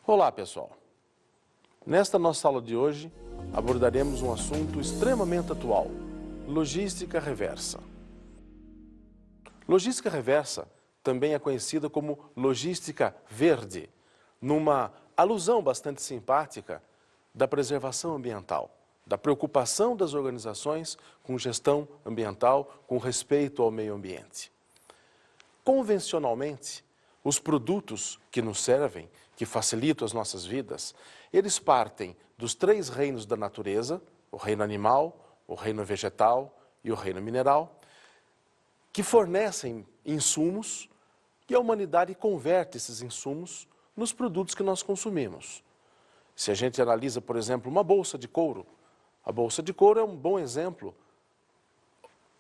Olá, pessoal! Nesta nossa aula de hoje, abordaremos um assunto extremamente atual: logística reversa. Logística reversa também é conhecida como logística verde, numa alusão bastante simpática da preservação ambiental, da preocupação das organizações com gestão ambiental, com respeito ao meio ambiente. Convencionalmente, os produtos que nos servem, que facilitam as nossas vidas, eles partem dos três reinos da natureza, o reino animal, o reino vegetal e o reino mineral, que fornecem insumos e a humanidade converte esses insumos nos produtos que nós consumimos. Se a gente analisa, por exemplo, uma bolsa de couro, a bolsa de couro é um bom exemplo,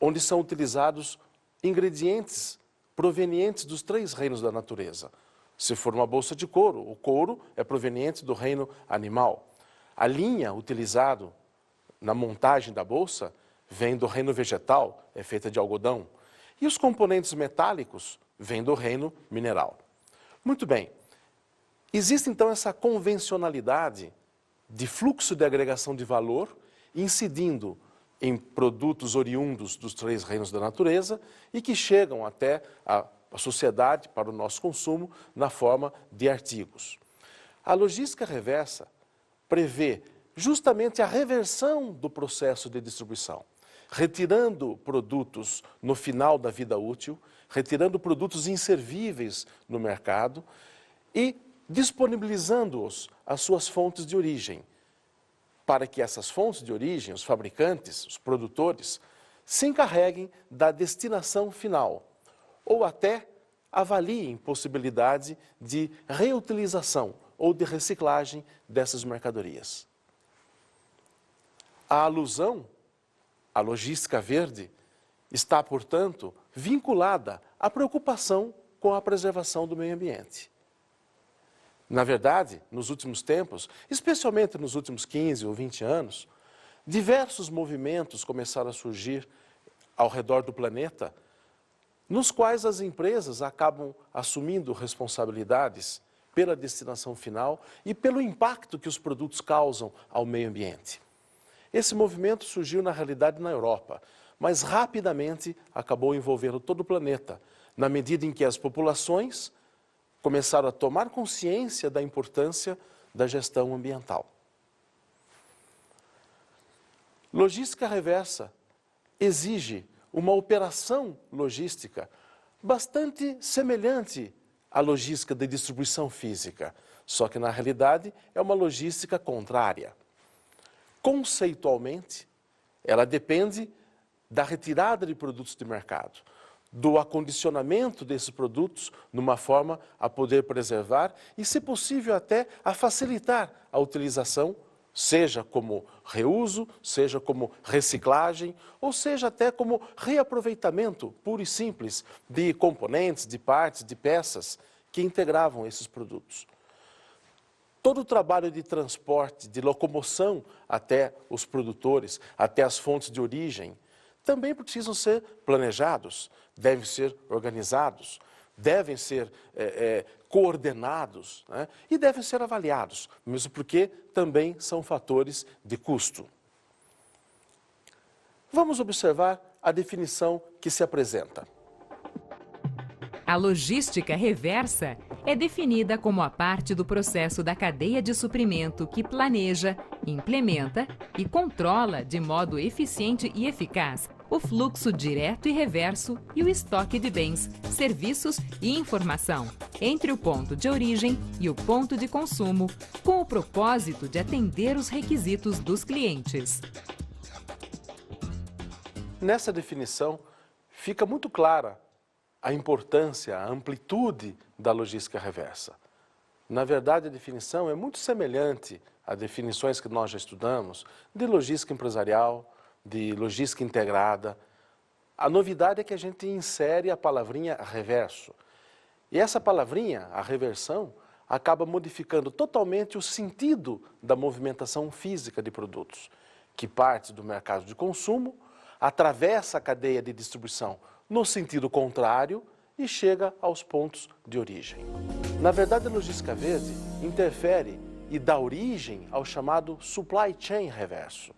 onde são utilizados ingredientes provenientes dos três reinos da natureza. Se for uma bolsa de couro, o couro é proveniente do reino animal. A linha utilizada na montagem da bolsa vem do reino vegetal, é feita de algodão. E os componentes metálicos vêm do reino mineral. Muito bem, existe então essa convencionalidade de fluxo de agregação de valor incidindo em produtos oriundos dos três reinos da natureza e que chegam até a sociedade para o nosso consumo na forma de artigos. A logística reversa prevê justamente a reversão do processo de distribuição, retirando produtos no final da vida útil, retirando produtos inservíveis no mercado e disponibilizando-os às suas fontes de origem, para que essas fontes de origem, os fabricantes, os produtores, se encarreguem da destinação final, ou até avaliem possibilidade de reutilização ou de reciclagem dessas mercadorias. A alusão à logística verde está, portanto, vinculada à preocupação com a preservação do meio ambiente. Na verdade, nos últimos tempos, especialmente nos últimos 15 ou 20 anos, diversos movimentos começaram a surgir ao redor do planeta, nos quais as empresas acabam assumindo responsabilidades pela destinação final e pelo impacto que os produtos causam ao meio ambiente. Esse movimento surgiu na realidade na Europa, mas rapidamente acabou envolvendo todo o planeta, na medida em que as populações começaram a tomar consciência da importância da gestão ambiental. Logística reversa exige uma operação logística bastante semelhante à logística de distribuição física, só que na realidade é uma logística contrária. Conceitualmente, ela depende da retirada de produtos de mercado, do acondicionamento desses produtos numa forma a poder preservar e, se possível, até a facilitar a utilização, seja como reuso, seja como reciclagem, ou seja até como reaproveitamento puro e simples de componentes, de partes, de peças que integravam esses produtos. Todo o trabalho de transporte, de locomoção até os produtores, até as fontes de origem, também precisam ser planejados, devem ser organizados, devem ser coordenados, né? E devem ser avaliados, mesmo porque também são fatores de custo. Vamos observar a definição que se apresenta. A logística reversa é definida como a parte do processo da cadeia de suprimento que planeja, implementa e controla de modo eficiente e eficaz o fluxo direto e reverso e o estoque de bens, serviços e informação entre o ponto de origem e o ponto de consumo, com o propósito de atender os requisitos dos clientes. Nessa definição, fica muito clara a importância, a amplitude da logística reversa. Na verdade, a definição é muito semelhante a definições que nós já estudamos de logística empresarial, de logística integrada. A novidade é que a gente insere a palavrinha reverso. E essa palavrinha, a reversão, acaba modificando totalmente o sentido da movimentação física de produtos, que parte do mercado de consumo, atravessa a cadeia de distribuição no sentido contrário e chega aos pontos de origem. Na verdade, a logística verde interfere e dá origem ao chamado supply chain reverso,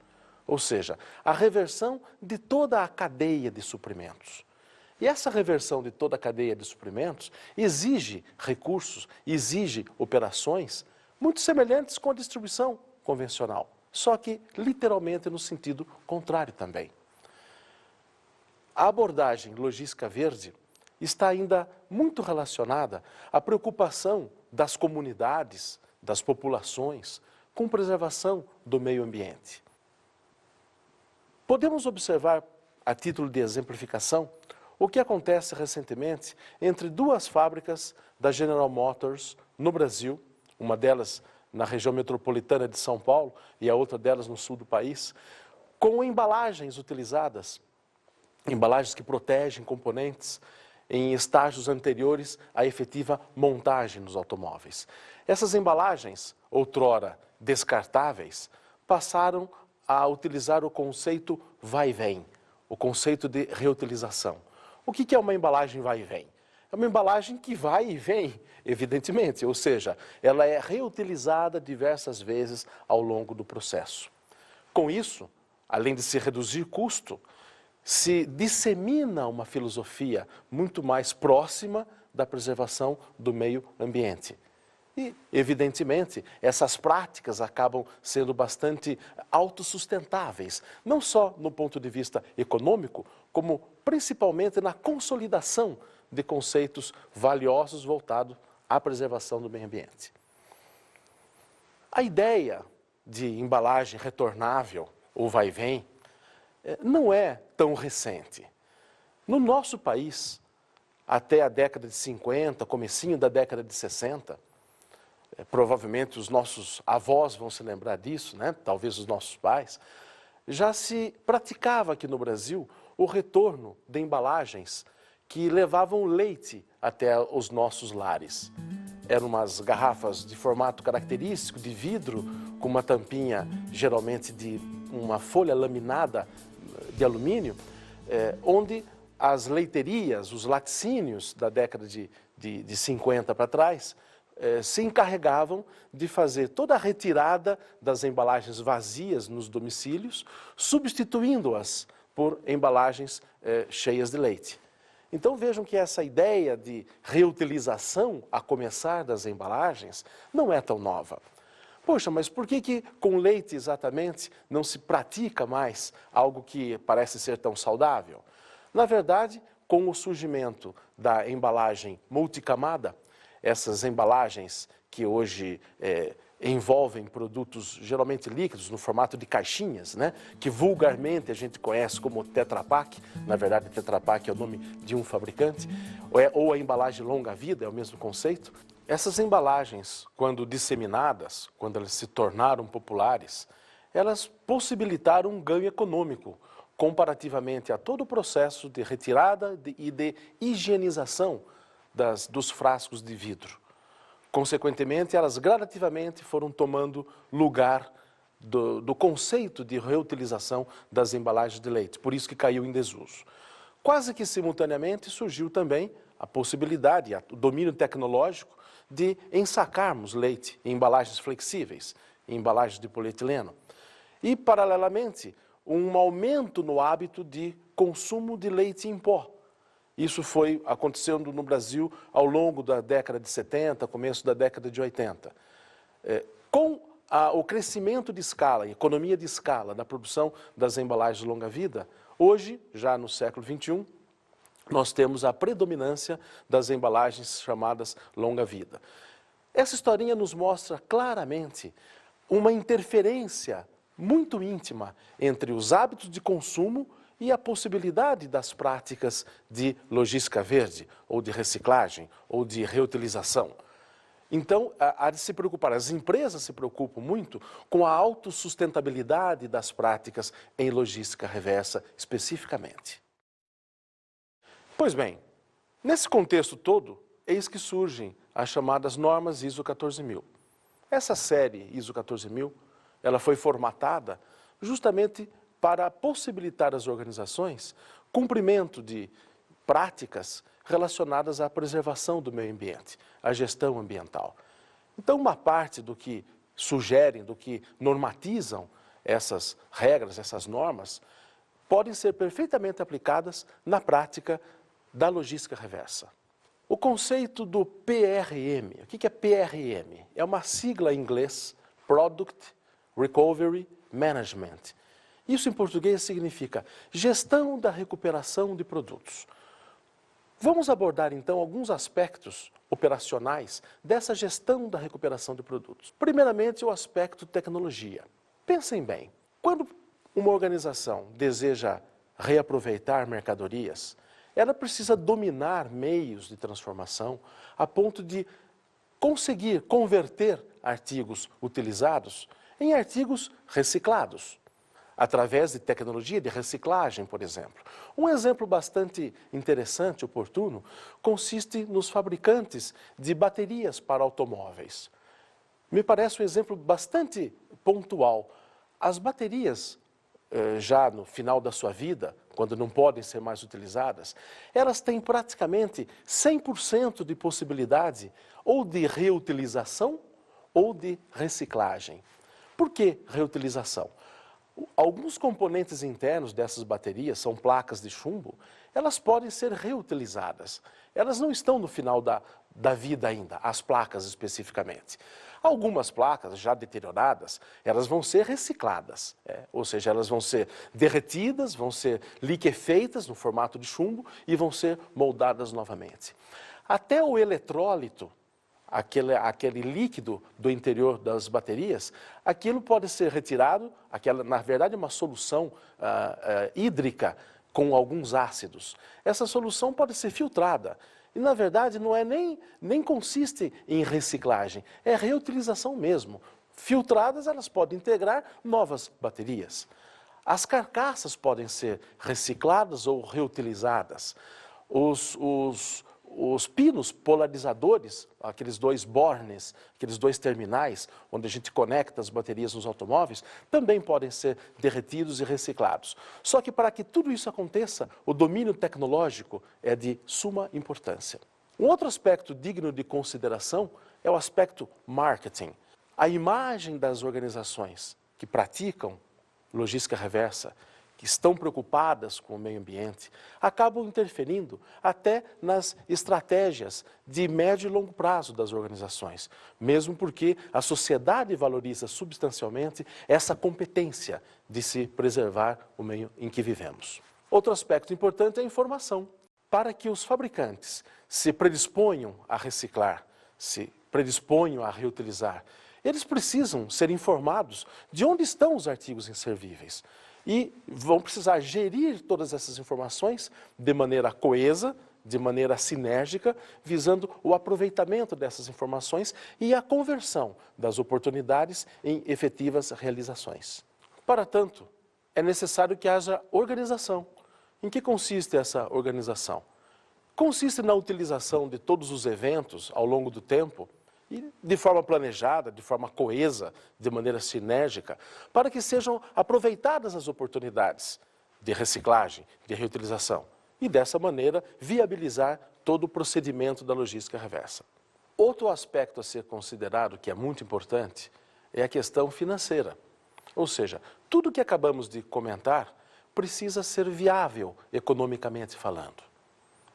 ou seja, a reversão de toda a cadeia de suprimentos. E essa reversão de toda a cadeia de suprimentos exige recursos, exige operações muito semelhantes com a distribuição convencional, só que literalmente no sentido contrário também. A abordagem logística verde está ainda muito relacionada à preocupação das comunidades, das populações, com preservação do meio ambiente. Podemos observar, a título de exemplificação, o que acontece recentemente entre duas fábricas da General Motors no Brasil, uma delas na região metropolitana de São Paulo e a outra delas no sul do país, com embalagens utilizadas, embalagens que protegem componentes em estágios anteriores à efetiva montagem nos automóveis. Essas embalagens, outrora descartáveis, passaram a utilizar o conceito vai e vem, o conceito de reutilização. O que é uma embalagem vai e vem? É uma embalagem que vai e vem, evidentemente, ou seja, ela é reutilizada diversas vezes ao longo do processo. Com isso, além de se reduzir custo, se dissemina uma filosofia muito mais próxima da preservação do meio ambiente. E, evidentemente, essas práticas acabam sendo bastante autossustentáveis, não só no ponto de vista econômico, como principalmente na consolidação de conceitos valiosos voltados à preservação do meio ambiente. A ideia de embalagem retornável, ou vai e vem, não é tão recente. No nosso país, até a década de 50, comecinho da década de 60, provavelmente os nossos avós vão se lembrar disso, né? Talvez os nossos pais, já se praticava aqui no Brasil o retorno de embalagens que levavam leite até os nossos lares. Eram umas garrafas de formato característico, de vidro, com uma tampinha geralmente de uma folha laminada de alumínio, onde as leiterias, os laticínios da década de 50 para trás, se encarregavam de fazer toda a retirada das embalagens vazias nos domicílios, substituindo-as por embalagens cheias de leite. Então vejam que essa ideia de reutilização, a começar das embalagens, não é tão nova. Poxa, mas por que com leite exatamente não se pratica mais algo que parece ser tão saudável? Na verdade, com o surgimento da embalagem multicamada, essas embalagens que hoje envolvem produtos geralmente líquidos no formato de caixinhas, né? Que vulgarmente a gente conhece como Tetra Pak, na verdade Tetra Pak é o nome de um fabricante, ou a embalagem longa-vida, é o mesmo conceito. Essas embalagens, quando disseminadas, quando elas se tornaram populares, elas possibilitaram um ganho econômico comparativamente a todo o processo de retirada e de higienização dos frascos de vidro. Consequentemente, elas gradativamente foram tomando lugar do conceito de reutilização das embalagens de leite, por isso que caiu em desuso. Quase que simultaneamente surgiu também a possibilidade, o domínio tecnológico de ensacarmos leite em embalagens flexíveis, em embalagens de polietileno. E, paralelamente, um aumento no hábito de consumo de leite em pó. Isso foi acontecendo no Brasil ao longo da década de 70, começo da década de 80. Com o crescimento de escala, a economia de escala da produção das embalagens de longa-vida, hoje, já no século XXI, nós temos a predominância das embalagens chamadas longa-vida. Essa historinha nos mostra claramente uma interferência muito íntima entre os hábitos de consumo e a possibilidade das práticas de logística verde, ou de reciclagem, ou de reutilização. Então, há de se preocupar, as empresas se preocupam muito com a autossustentabilidade das práticas em logística reversa especificamente. Pois bem, nesse contexto todo, eis que surgem as chamadas normas ISO 14000. Essa série ISO 14000, ela foi formatada justamente para possibilitar às organizações cumprimento de práticas relacionadas à preservação do meio ambiente, à gestão ambiental. Então, uma parte do que sugerem, do que normatizam essas regras, essas normas, podem ser perfeitamente aplicadas na prática da logística reversa. O conceito do PRM, o que é PRM? É uma sigla em inglês, Product Recovery Management. Isso em português significa gestão da recuperação de produtos. Vamos abordar então alguns aspectos operacionais dessa gestão da recuperação de produtos. Primeiramente, o aspecto tecnologia. Pensem bem, quando uma organização deseja reaproveitar mercadorias, ela precisa dominar meios de transformação a ponto de conseguir converter artigos utilizados em artigos reciclados, através de tecnologia de reciclagem, por exemplo. Um exemplo bastante interessante, oportuno, consiste nos fabricantes de baterias para automóveis. Me parece um exemplo bastante pontual. As baterias, já no final da sua vida, quando não podem ser mais utilizadas, elas têm praticamente 100% de possibilidade ou de reutilização ou de reciclagem. Por que reutilização? Alguns componentes internos dessas baterias, são placas de chumbo, elas podem ser reutilizadas. Elas não estão no final da vida ainda, as placas especificamente. Algumas placas já deterioradas, elas vão ser recicladas, ou seja, elas vão ser derretidas, vão ser liquefeitas no formato de chumbo e vão ser moldadas novamente. Até o eletrólito, aquele líquido do interior das baterias, aquilo pode ser retirado, na verdade é uma solução hídrica com alguns ácidos. Essa solução pode ser filtrada. E, na verdade, não é nem consiste em reciclagem, é reutilização mesmo. Filtradas, elas podem integrar novas baterias. As carcaças podem ser recicladas ou reutilizadas. Os pinos polarizadores, aqueles dois bornes, aqueles dois terminais, onde a gente conecta as baterias nos automóveis, também podem ser derretidos e reciclados. Só que para que tudo isso aconteça, o domínio tecnológico é de suma importância. Um outro aspecto digno de consideração é o aspecto marketing. A imagem das organizações que praticam logística reversa, que estão preocupadas com o meio ambiente, acabam interferindo até nas estratégias de médio e longo prazo das organizações, mesmo porque a sociedade valoriza substancialmente essa competência de se preservar o meio em que vivemos. Outro aspecto importante é a informação. Para que os fabricantes se predisponham a reciclar, se predisponham a reutilizar, eles precisam ser informados de onde estão os artigos inservíveis. E vão precisar gerir todas essas informações de maneira coesa, de maneira sinérgica, visando o aproveitamento dessas informações e a conversão das oportunidades em efetivas realizações. Para tanto, é necessário que haja organização. Em que consiste essa organização? Consiste na utilização de todos os eventos ao longo do tempo, e de forma planejada, de forma coesa, de maneira sinérgica, para que sejam aproveitadas as oportunidades de reciclagem, de reutilização, e dessa maneira viabilizar todo o procedimento da logística reversa. Outro aspecto a ser considerado, que é muito importante, é a questão financeira. Ou seja, tudo que acabamos de comentar precisa ser viável economicamente falando.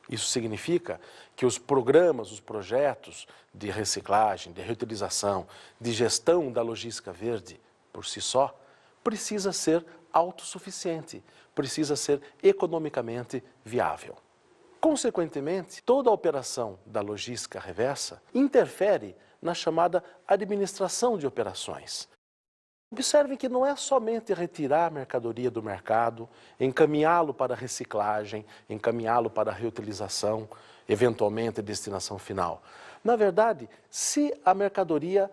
Isso significa que os programas, os projetos de reciclagem, de reutilização, de gestão da logística verde, por si só, precisa ser autossuficiente, precisa ser economicamente viável. Consequentemente, toda a operação da logística reversa interfere na chamada administração de operações. Observem que não é somente retirar a mercadoria do mercado, encaminhá-lo para a reciclagem, encaminhá-lo para a reutilização, eventualmente a destinação final. Na verdade, se a mercadoria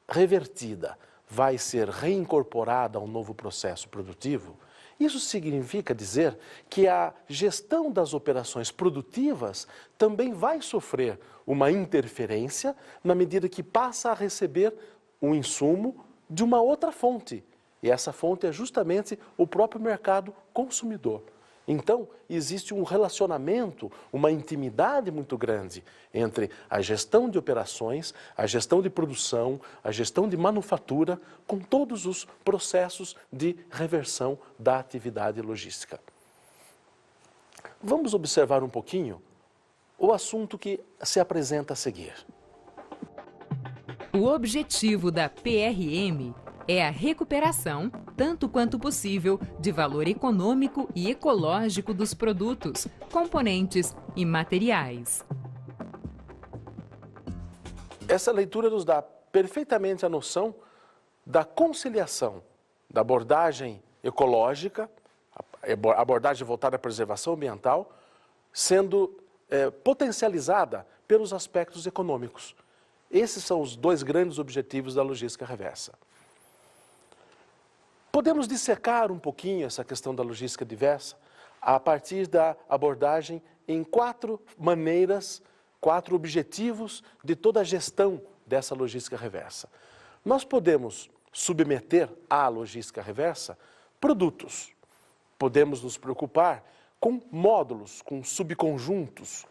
revertida vai ser reincorporada a um novo processo produtivo, isso significa dizer que a gestão das operações produtivas também vai sofrer uma interferência na medida que passa a receber um insumo de uma outra fonte. E essa fonte é justamente o próprio mercado consumidor. Então, existe um relacionamento, uma intimidade muito grande entre a gestão de operações, a gestão de produção, a gestão de manufatura, com todos os processos de reversão da atividade logística. Vamos observar um pouquinho o assunto que se apresenta a seguir. O objetivo da PRM é a recuperação, tanto quanto possível, de valor econômico e ecológico dos produtos, componentes e materiais. Essa leitura nos dá perfeitamente a noção da conciliação da abordagem ecológica, a abordagem voltada à preservação ambiental, sendo potencializada pelos aspectos econômicos. Esses são os dois grandes objetivos da logística reversa. Podemos dissecar um pouquinho essa questão da logística diversa a partir da abordagem em 4 maneiras, 4 objetivos de toda a gestão dessa logística reversa. Nós podemos submeter à logística reversa produtos. Podemos nos preocupar com módulos, com subconjuntos.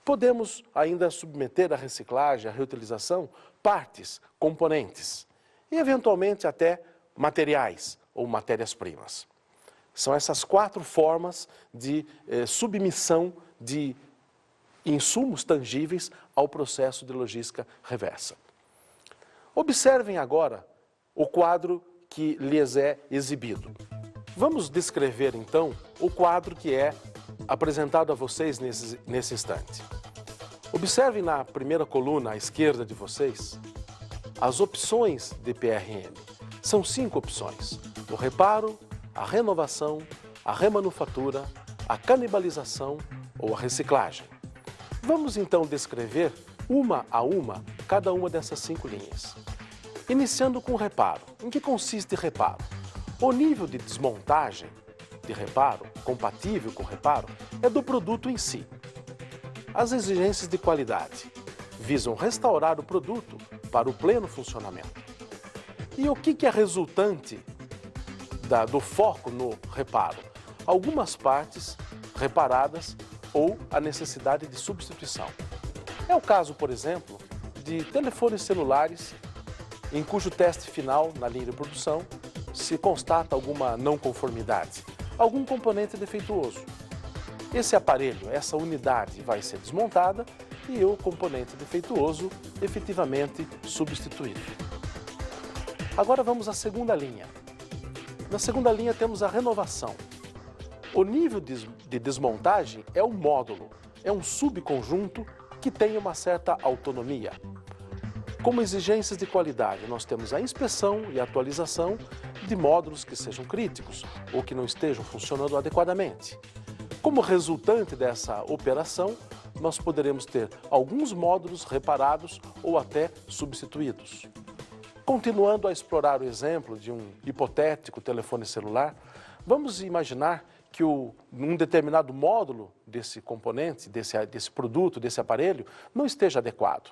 Podemos ainda submeter à reciclagem, à reutilização, partes, componentes e, eventualmente, até materiais ou matérias-primas. São essas 4 formas de submissão de insumos tangíveis ao processo de logística reversa. Observem agora o quadro que lhes é exibido. Vamos descrever, então, o quadro que é apresentado a vocês nesse instante. Observem na primeira coluna à esquerda de vocês as opções de PRM. São 5 opções: o reparo, a renovação, a remanufatura, a canibalização ou a reciclagem. Vamos então descrever uma a uma cada uma dessas 5 linhas. Iniciando com o reparo. Em que consiste reparo? O nível de desmontagem de reparo, compatível com o reparo, é do produto em si. As exigências de qualidade visam restaurar o produto para o pleno funcionamento. E o que é resultante do foco no reparo? Algumas partes reparadas ou a necessidade de substituição. É o caso, por exemplo, de telefones celulares em cujo teste final na linha de produção se constata alguma não conformidade, algum componente defeituoso. Esse aparelho, essa unidade vai ser desmontada e o componente defeituoso efetivamente substituído. Agora vamos à segunda linha. Na segunda linha temos a renovação. O nível de desmontagem é um módulo, é um subconjunto que tem uma certa autonomia. Como exigências de qualidade, nós temos a inspeção e atualização de módulos que sejam críticos ou que não estejam funcionando adequadamente. Como resultante dessa operação, nós poderemos ter alguns módulos reparados ou até substituídos. Continuando a explorar o exemplo de um hipotético telefone celular, vamos imaginar que um determinado módulo desse componente, desse produto, desse aparelho, não esteja adequado.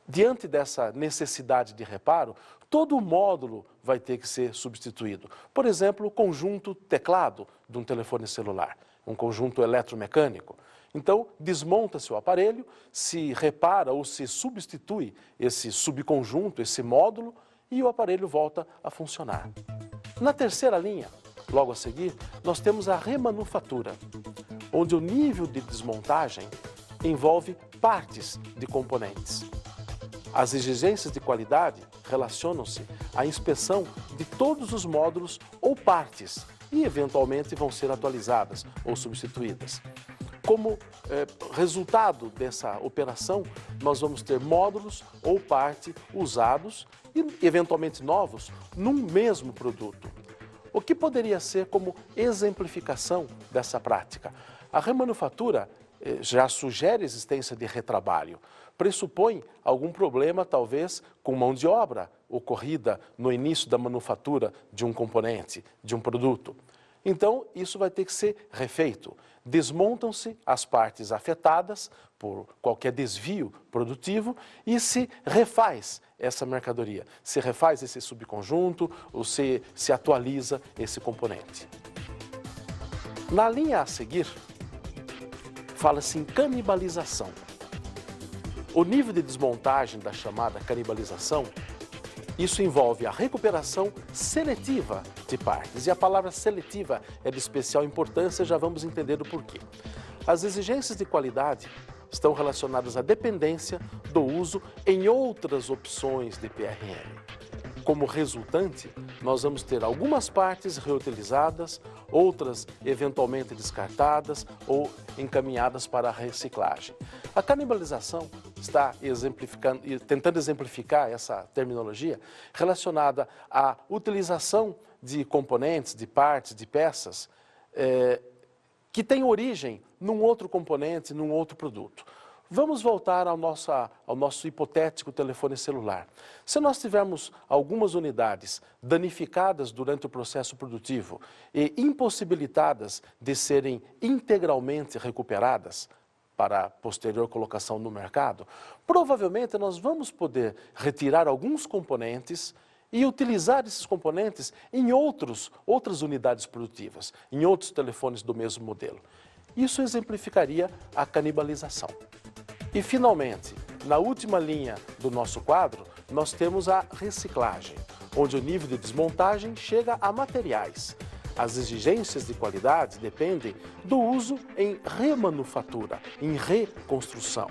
Diante dessa necessidade de reparo, todo o módulo vai ter que ser substituído. Por exemplo, o conjunto teclado de um telefone celular, um conjunto eletromecânico. Então, desmonta-se o aparelho, se repara ou se substitui esse subconjunto, esse módulo, e o aparelho volta a funcionar. Na terceira linha, logo a seguir, nós temos a remanufatura, onde o nível de desmontagem envolve partes de componentes. As exigências de qualidade relacionam-se à inspeção de todos os módulos ou partes e, eventualmente, vão ser atualizadas ou substituídas. Como resultado dessa operação, nós vamos ter módulos ou parte usados e, eventualmente, novos num mesmo produto. O que poderia ser como exemplificação dessa prática? A remanufatura já sugere a existência de retrabalho, pressupõe algum problema, talvez, com mão de obra ocorrida no início da manufatura de um componente, de um produto. Então, isso vai ter que ser refeito. Desmontam-se as partes afetadas por qualquer desvio produtivo e se refaz essa mercadoria, se refaz esse subconjunto ou se atualiza esse componente. Na linha a seguir, fala-se em canibalização. O nível de desmontagem da chamada canibalização, isso envolve a recuperação seletiva de partes. E a palavra seletiva é de especial importância, já vamos entender o porquê. As exigências de qualidade estão relacionadas à dependência do uso em outras opções de PRM. Como resultante, nós vamos ter algumas partes reutilizadas, outras eventualmente descartadas ou encaminhadas para a reciclagem. A canibalização está tentando exemplificar essa terminologia relacionada à utilização de componentes, de partes, de peças que têm origem num outro componente, num outro produto. Vamos voltar ao nosso hipotético telefone celular. Se nós tivermos algumas unidades danificadas durante o processo produtivo e impossibilitadas de serem integralmente recuperadas para posterior colocação no mercado, provavelmente nós vamos poder retirar alguns componentes e utilizar esses componentes em outras unidades produtivas, em outros telefones do mesmo modelo. Isso exemplificaria a canibalização. E, finalmente, na última linha do nosso quadro, nós temos a reciclagem, onde o nível de desmontagem chega a materiais. As exigências de qualidade dependem do uso em remanufatura, em reconstrução.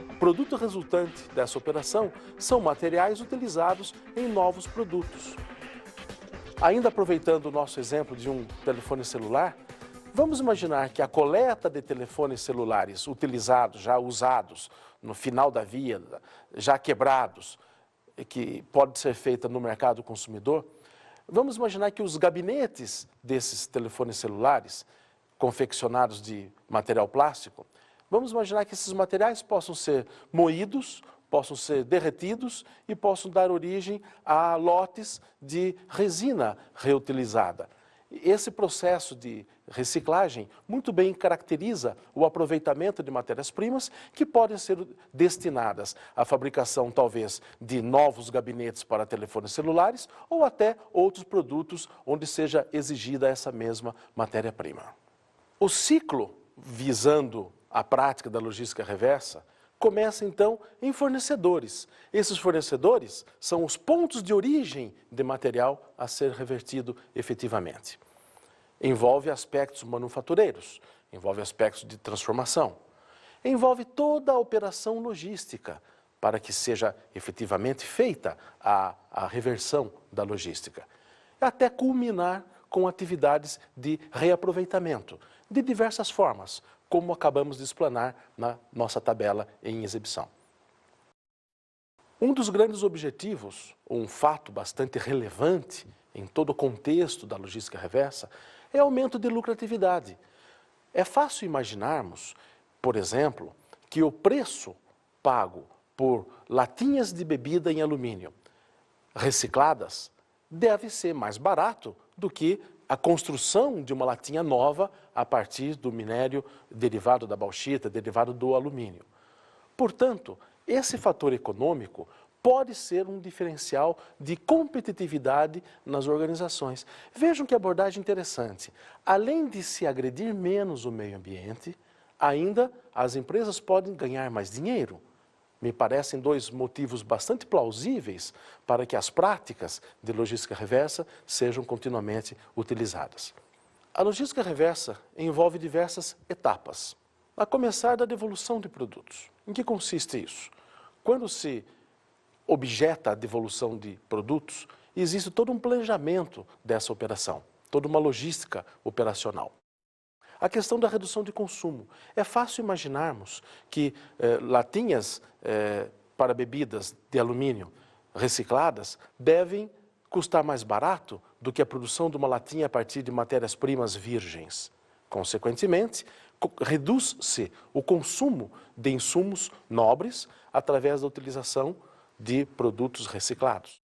O produto resultante dessa operação são materiais utilizados em novos produtos. Ainda aproveitando o nosso exemplo de um telefone celular, vamos imaginar que a coleta de telefones celulares utilizados, já usados, no final da vida, já quebrados, que pode ser feita no mercado consumidor, vamos imaginar que os gabinetes desses telefones celulares, confeccionados de material plástico, vamos imaginar que esses materiais possam ser moídos, possam ser derretidos e possam dar origem a lotes de resina reutilizada. Esse processo de reciclagem muito bem caracteriza o aproveitamento de matérias-primas que podem ser destinadas à fabricação, talvez, de novos gabinetes para telefones celulares ou até outros produtos onde seja exigida essa mesma matéria-prima. O ciclo visando a prática da logística reversa começa, então, em fornecedores. Esses fornecedores são os pontos de origem de material a ser revertido efetivamente. Envolve aspectos manufatureiros, envolve aspectos de transformação, envolve toda a operação logística para que seja efetivamente feita a reversão da logística, até culminar com atividades de reaproveitamento, de diversas formas, como acabamos de explanar na nossa tabela em exibição. Um dos grandes objetivos, um fato bastante relevante em todo o contexto da logística reversa, é o aumento de lucratividade. É fácil imaginarmos, por exemplo, que o preço pago por latinhas de bebida em alumínio recicladas deve ser mais barato do que a construção de uma latinha nova a partir do minério derivado da bauxita, derivado do alumínio. Portanto, esse fator econômico pode ser um diferencial de competitividade nas organizações. Vejam que abordagem interessante. Além de se agredir menos o meio ambiente, ainda as empresas podem ganhar mais dinheiro. Me parecem dois motivos bastante plausíveis para que as práticas de logística reversa sejam continuamente utilizadas. A logística reversa envolve diversas etapas, a começar da devolução de produtos. Em que consiste isso? Quando se objeta a devolução de produtos, existe todo um planejamento dessa operação, toda uma logística operacional. A questão da redução de consumo. É fácil imaginarmos que latinhas para bebidas de alumínio recicladas devem custar mais barato do que a produção de uma latinha a partir de matérias-primas virgens. Consequentemente, reduz-se o consumo de insumos nobres através da utilização de produtos reciclados.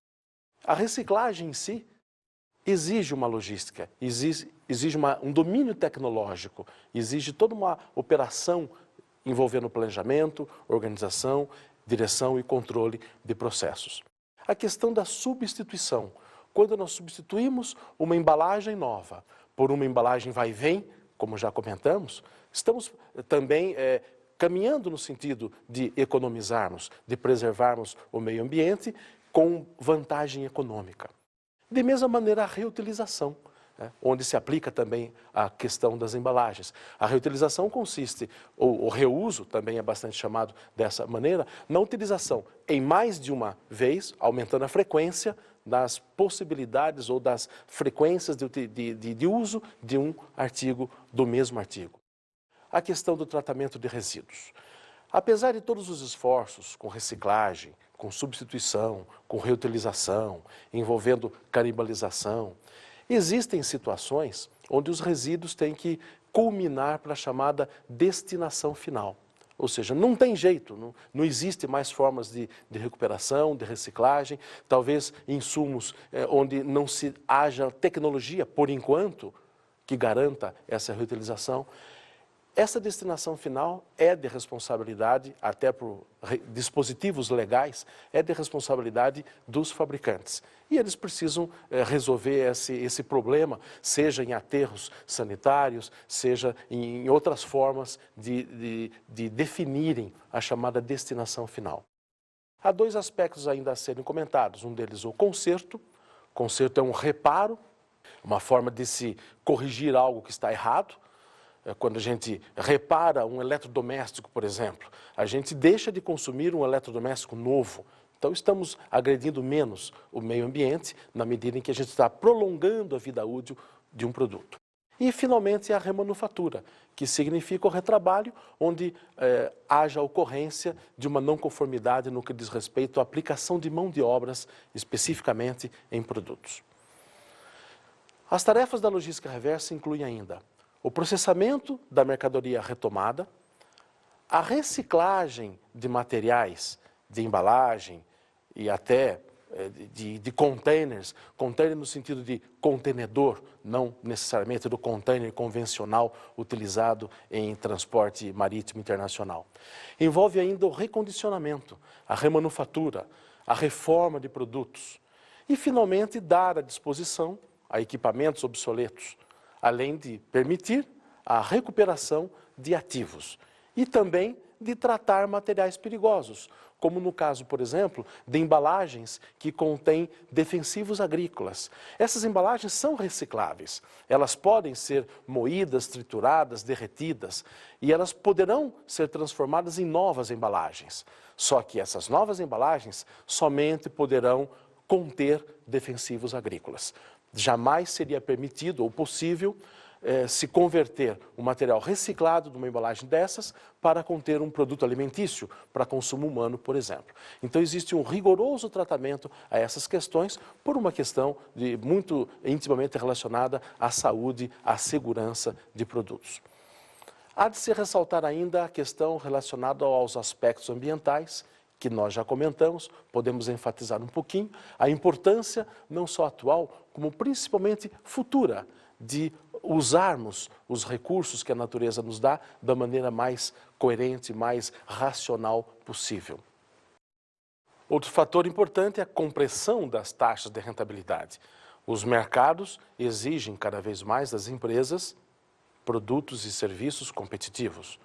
A reciclagem em si exige uma logística, exige um domínio tecnológico, exige toda uma operação envolvendo planejamento, organização, direção e controle de processos. A questão da substituição. Quando nós substituímos uma embalagem nova por uma embalagem vai e vem, como já comentamos, estamos também caminhando no sentido de economizarmos, de preservarmos o meio ambiente com vantagem econômica. De mesma maneira, a reutilização, onde se aplica também a questão das embalagens. A reutilização consiste, ou o reuso também é bastante chamado dessa maneira, na utilização em mais de uma vez, aumentando a frequência das possibilidades ou das frequências de uso de um artigo, do mesmo artigo. A questão do tratamento de resíduos. Apesar de todos os esforços com reciclagem, com substituição, com reutilização, envolvendo canibalização, existem situações onde os resíduos têm que culminar para a chamada destinação final. Ou seja, não tem jeito, não existe mais formas de recuperação, de reciclagem, talvez insumos onde não se haja tecnologia, por enquanto, que garanta essa reutilização. Essa destinação final é de responsabilidade, até por dispositivos legais, é de responsabilidade dos fabricantes. E eles precisam resolver esse problema, seja em aterros sanitários, seja em outras formas de definirem a chamada destinação final. Há dois aspectos ainda a serem comentados. Um deles, o conserto. Conserto é um reparo, uma forma de se corrigir algo que está errado. Quando a gente repara um eletrodoméstico, por exemplo, a gente deixa de consumir um eletrodoméstico novo. Então, estamos agredindo menos o meio ambiente na medida em que a gente está prolongando a vida útil de um produto. E, finalmente, a remanufatura, que significa o retrabalho, onde haja a ocorrência de uma não conformidade no que diz respeito à aplicação de mão de obras, especificamente em produtos. As tarefas da logística reversa incluem ainda o processamento da mercadoria retomada, a reciclagem de materiais, de embalagem e até de containers, container no sentido de contenedor, não necessariamente do container convencional utilizado em transporte marítimo internacional. Envolve ainda o recondicionamento, a remanufatura, a reforma de produtos e, finalmente, dar à disposição a equipamentos obsoletos, além de permitir a recuperação de ativos e também de tratar materiais perigosos, como no caso, por exemplo, de embalagens que contêm defensivos agrícolas. Essas embalagens são recicláveis, elas podem ser moídas, trituradas, derretidas e elas poderão ser transformadas em novas embalagens. Só que essas novas embalagens somente poderão conter defensivos agrícolas. Jamais seria permitido ou possível se converter um material reciclado de uma embalagem dessas para conter um produto alimentício, para consumo humano, por exemplo. Então, existe um rigoroso tratamento a essas questões por uma questão muito intimamente relacionada à saúde, à segurança de produtos. Há de se ressaltar ainda a questão relacionada aos aspectos ambientais, que nós já comentamos, podemos enfatizar um pouquinho, a importância não só atual, como principalmente futura, de usarmos os recursos que a natureza nos dá da maneira mais coerente, mais racional possível. Outro fator importante é a compressão das taxas de rentabilidade. Os mercados exigem cada vez mais das empresas produtos e serviços competitivos.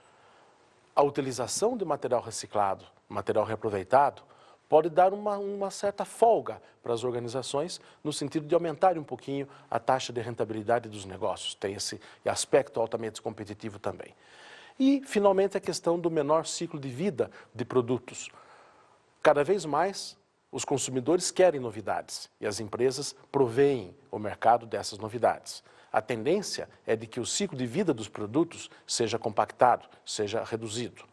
A utilização de material reciclado, material reaproveitado, pode dar uma certa folga para as organizações no sentido de aumentar um pouquinho a taxa de rentabilidade dos negócios. Tem esse aspecto altamente competitivo também. E, finalmente, a questão do menor ciclo de vida de produtos. Cada vez mais, os consumidores querem novidades e as empresas proveem o mercado dessas novidades. A tendência é de que o ciclo de vida dos produtos seja compactado, seja reduzido.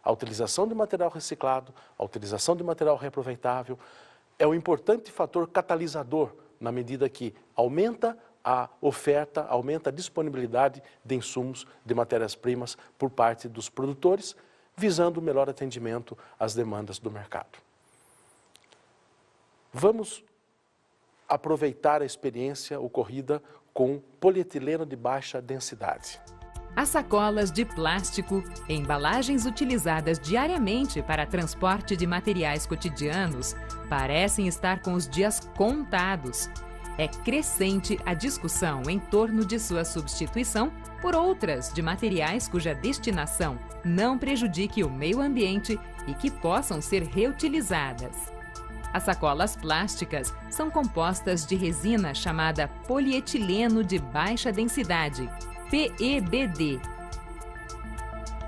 A utilização de material reciclado, a utilização de material reaproveitável é um importante fator catalisador na medida que aumenta a oferta, aumenta a disponibilidade de insumos, de matérias-primas por parte dos produtores, visando o melhor atendimento às demandas do mercado. Vamos aproveitar a experiência ocorrida com polietileno de baixa densidade. As sacolas de plástico, embalagens utilizadas diariamente para transporte de materiais cotidianos, parecem estar com os dias contados. é crescente a discussão em torno de sua substituição por outras de materiais cuja destinação não prejudique o meio ambiente e que possam ser reutilizadas. As sacolas plásticas são compostas de resina chamada polietileno de baixa densidade, PEBD.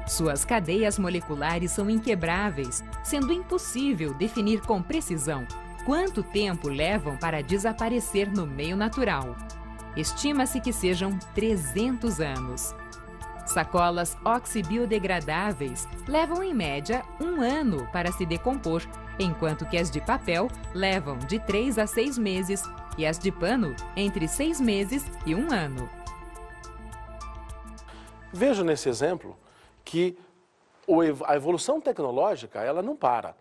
Suas cadeias moleculares são inquebráveis, sendo impossível definir com precisão quanto tempo levam para desaparecer no meio natural. Estima-se que sejam 300 anos. Sacolas oxibiodegradáveis levam em média 1 ano para se decompor, enquanto que as de papel levam de 3 a 6 meses e as de pano entre 6 meses e 1 ano. Vejo nesse exemplo que a evolução tecnológica ela não para.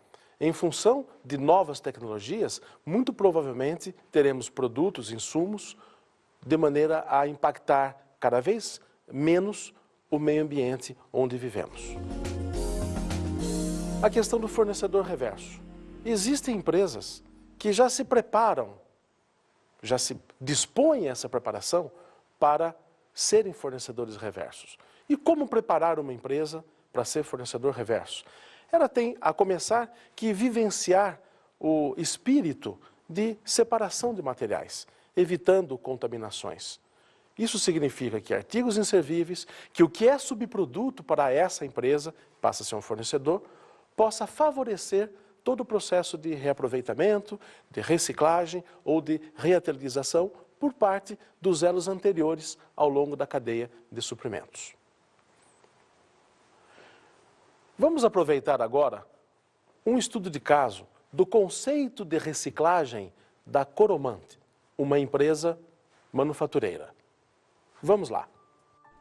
Em função de novas tecnologias, muito provavelmente teremos produtos, insumos, de maneira a impactar cada vez menos o meio ambiente onde vivemos. A questão do fornecedor reverso. Existem empresas que já se preparam, já se dispõem a essa preparação para serem fornecedores reversos. E como preparar uma empresa para ser fornecedor reverso? Ela tem a começar que vivenciar o espírito de separação de materiais, evitando contaminações. Isso significa que artigos inservíveis, que o que é subproduto para essa empresa, passa a ser um fornecedor, possa favorecer todo o processo de reaproveitamento, de reciclagem ou de reutilização por parte dos elos anteriores ao longo da cadeia de suprimentos. Vamos aproveitar agora um estudo de caso do conceito de reciclagem da Coromant, uma empresa manufatureira. Vamos lá.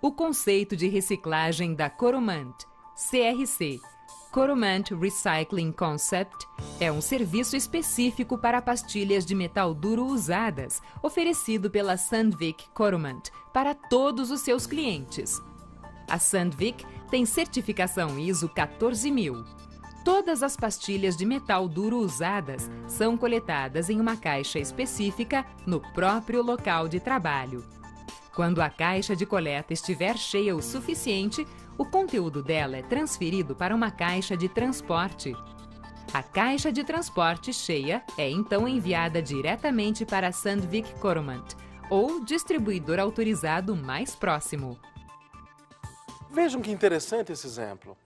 O conceito de reciclagem da Coromant, CRC, Coromant Recycling Concept, é um serviço específico para pastilhas de metal duro usadas, oferecido pela Sandvik Coromant para todos os seus clientes. A Sandvik tem certificação ISO 14000. Todas as pastilhas de metal duro usadas são coletadas em uma caixa específica no próprio local de trabalho. Quando a caixa de coleta estiver cheia o suficiente, o conteúdo dela é transferido para uma caixa de transporte. A caixa de transporte cheia é então enviada diretamente para a Sandvik Coromant ou distribuidor autorizado mais próximo. Vejam que interessante esse exemplo.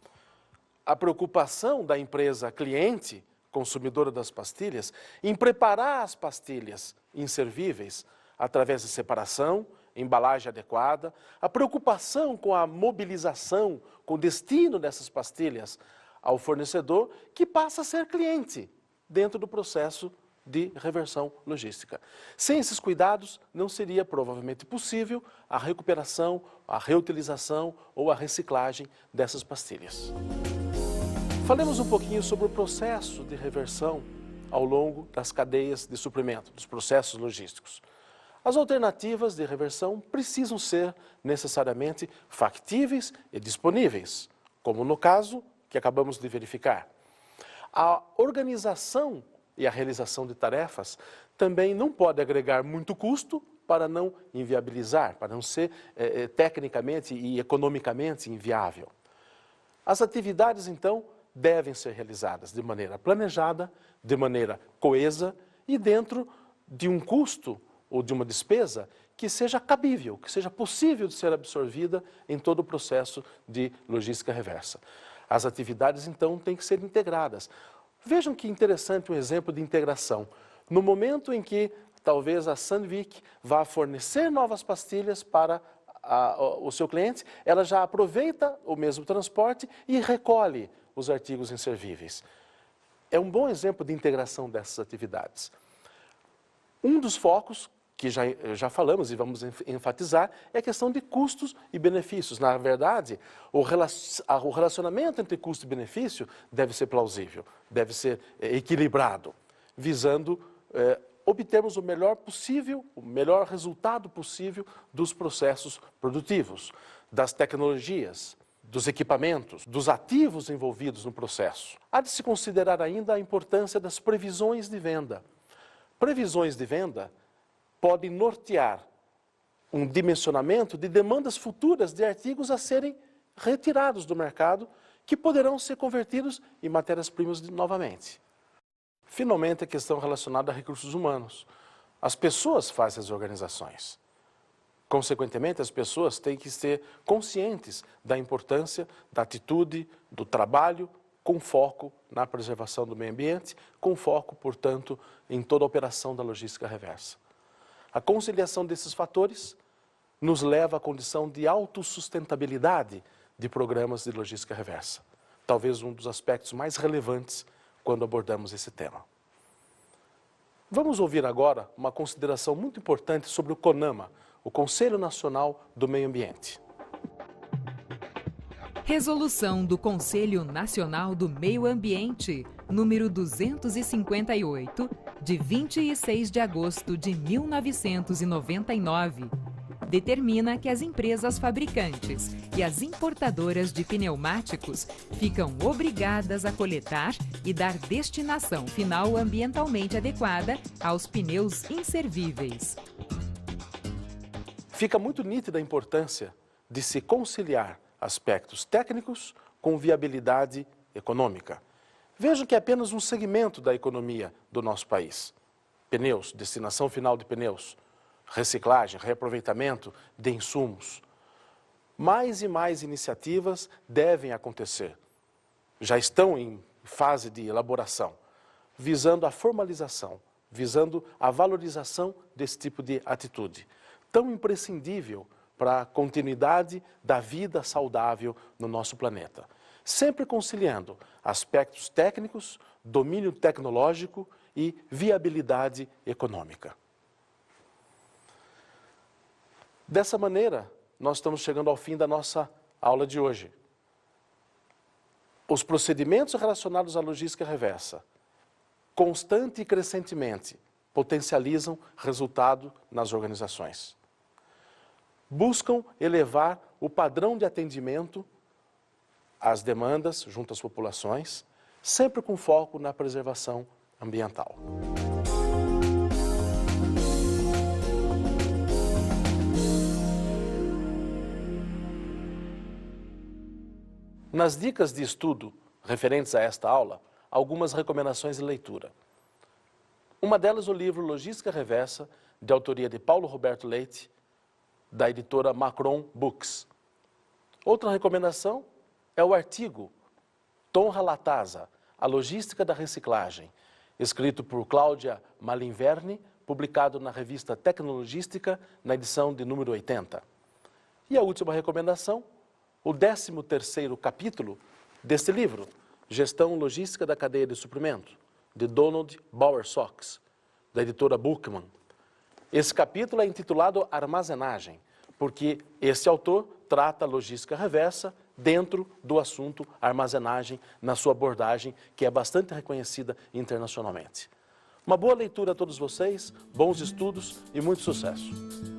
A preocupação da empresa cliente, consumidora das pastilhas, em preparar as pastilhas inservíveis através de separação, embalagem adequada, a preocupação com a mobilização, com o destino dessas pastilhas ao fornecedor, que passa a ser cliente dentro do processo de reversão logística. Sem esses cuidados, não seria provavelmente possível a recuperação, a reutilização ou a reciclagem dessas pastilhas. Falemos um pouquinho sobre o processo de reversão ao longo das cadeias de suprimento, dos processos logísticos. As alternativas de reversão precisam ser necessariamente factíveis e disponíveis, como no caso que acabamos de verificar. A organização e a realização de tarefas também não pode agregar muito custo para não inviabilizar, para não ser tecnicamente e economicamente inviável. As atividades, então, devem ser realizadas de maneira planejada, de maneira coesa e dentro de um custo ou de uma despesa que seja cabível, que seja possível de ser absorvida em todo o processo de logística reversa. As atividades, então, têm que ser integradas. Vejam que interessante um exemplo de integração. No momento em que talvez a Sandvik vá fornecer novas pastilhas para o seu cliente, ela já aproveita o mesmo transporte e recolhe os artigos inservíveis. É um bom exemplo de integração dessas atividades. Um dos focos que já falamos e vamos enfatizar é a questão de custos e benefícios. Na verdade, o relacionamento entre custo e benefício deve ser plausível, deve ser equilibrado, visando obtermos o melhor possível, o melhor resultado possível dos processos produtivos, das tecnologias, dos equipamentos, dos ativos envolvidos no processo. Há de se considerar ainda a importância das previsões de venda. Previsões de venda podem nortear um dimensionamento de demandas futuras de artigos a serem retirados do mercado, que poderão ser convertidos em matérias-primas novamente. Finalmente, a questão relacionada a recursos humanos. As pessoas fazem as organizações. Consequentemente, as pessoas têm que ser conscientes da importância da atitude, do trabalho, com foco na preservação do meio ambiente, com foco, portanto, em toda a operação da logística reversa. A conciliação desses fatores nos leva à condição de autossustentabilidade de programas de logística reversa. Talvez um dos aspectos mais relevantes quando abordamos esse tema. Vamos ouvir agora uma consideração muito importante sobre o CONAMA, o Conselho Nacional do Meio Ambiente. Resolução do Conselho Nacional do Meio Ambiente, número 258, de 26 de agosto de 1999, determina que as empresas fabricantes e as importadoras de pneumáticos ficam obrigadas a coletar e dar destinação final ambientalmente adequada aos pneus inservíveis. Fica muito nítida a importância de se conciliar aspectos técnicos com viabilidade econômica. Vejam que é apenas um segmento da economia do nosso país. Pneus, destinação final de pneus, reciclagem, reaproveitamento de insumos. Mais e mais iniciativas devem acontecer. Já estão em fase de elaboração, visando a formalização, visando a valorização desse tipo de atitude, tão imprescindível para a continuidade da vida saudável no nosso planeta. Sempre conciliando aspectos técnicos, domínio tecnológico e viabilidade econômica. Dessa maneira, nós estamos chegando ao fim da nossa aula de hoje. Os procedimentos relacionados à logística reversa, constante e crescentemente, potencializam resultado nas organizações. Buscam elevar o padrão de atendimento às demandas junto às populações, sempre com foco na preservação ambiental. Nas dicas de estudo referentes a esta aula, algumas recomendações de leitura. Uma delas, o livro Logística Reversa, de autoria de Paulo Roberto Leite, da editora Macron Books. Outra recomendação é o artigo Tonra Latasa, A Logística da Reciclagem, escrito por Cláudia Malinverni, publicado na revista Tecnologística, na edição de número 80. E a última recomendação, o 13º capítulo deste livro, Gestão Logística da Cadeia de Suprimento, de Donald Bowersox, da editora Bookman. Esse capítulo é intitulado Armazenagem, porque esse autor trata a logística reversa dentro do assunto armazenagem, na sua abordagem, que é bastante reconhecida internacionalmente. Uma boa leitura a todos vocês, bons estudos e muito sucesso!